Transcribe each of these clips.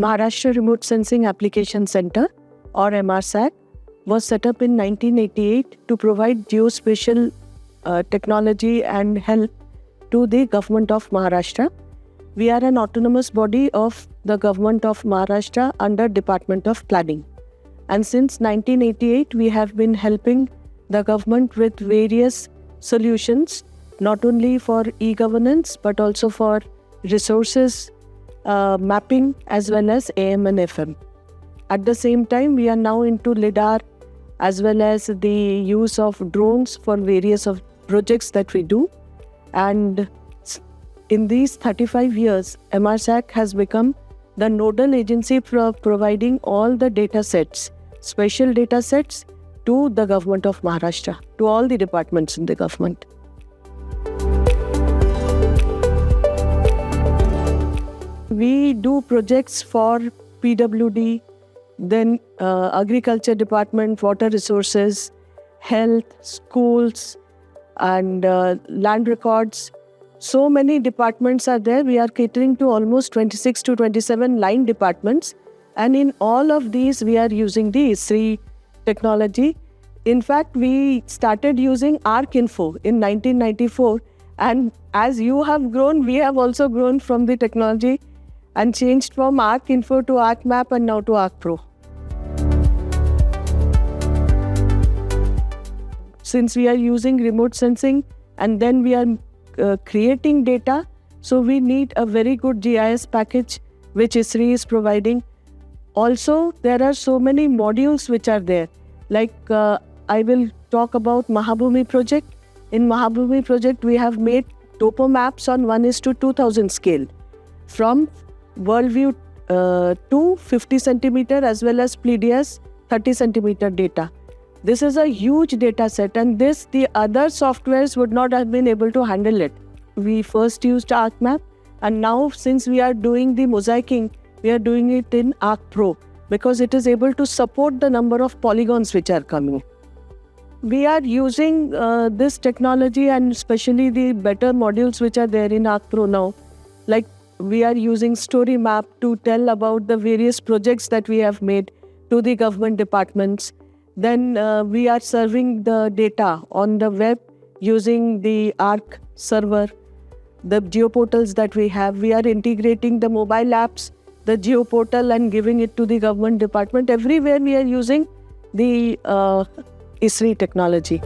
Maharashtra Remote Sensing Application Center, or MRSAC, was set up in 1988 to provide geospatial technology and help to the government of Maharashtra. We are an autonomous body of the government of Maharashtra under Department of Planning. And since 1988, we have been helping the government with various solutions, not only for e-governance, but also for resources mapping as well as AM and FM. At the same time, we are now into LIDAR as well as the use of drones for various of projects that we do. And in these 35 years, MRSAC has become the nodal agency for providing all the data sets, special data sets to the government of Maharashtra, to all the departments in the government. We do projects for PWD, then Agriculture Department, Water Resources, Health, Schools, and Land Records. So many departments are there. We are catering to almost 26 to 27 line departments. And in all of these, we are using the ISRI technology. In fact, we started using ArcInfo in 1994. And as you have grown, we have also grown from the technology and changed from ArcInfo to ArcMap and now to ArcPro. Since we are using remote sensing and then we are creating data, so we need a very good GIS package which ISRI is providing. Also, there are so many modules which are there. Like I will talk about Mahabhumi project. In Mahabhumi project, we have made topo maps on 1:2000 scale from WorldView 2 50 centimeter as well as PDS 30 centimeter data. This is a huge data set, and the other softwares would not have been able to handle it. We first used ArcMap, and now since we are doing the mosaicing, we are doing it in ArcPro because it is able to support the number of polygons which are coming. We are using this technology and especially the better modules which are there in ArcPro now. Like we are using Story Map to tell about the various projects that we have made to the government departments. Then we are serving the data on the web using the Arc server, the geoportals that we have. We are integrating the mobile apps, the geoportal, and giving it to the government department. Everywhere we are using the ISRI technology.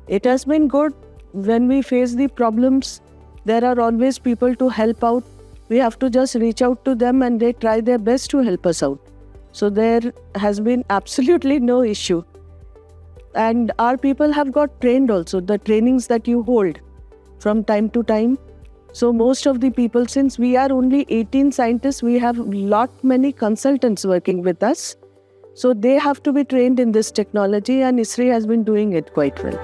It has been good. When we face the problems, there are always people to help out. We have to just reach out to them and they try their best to help us out. So there has been absolutely no issue. And our people have got trained also, the trainings that you hold from time to time. So most of the people, since we are only 18 scientists, we have many consultants working with us. So they have to be trained in this technology, and ISRI has been doing it quite well.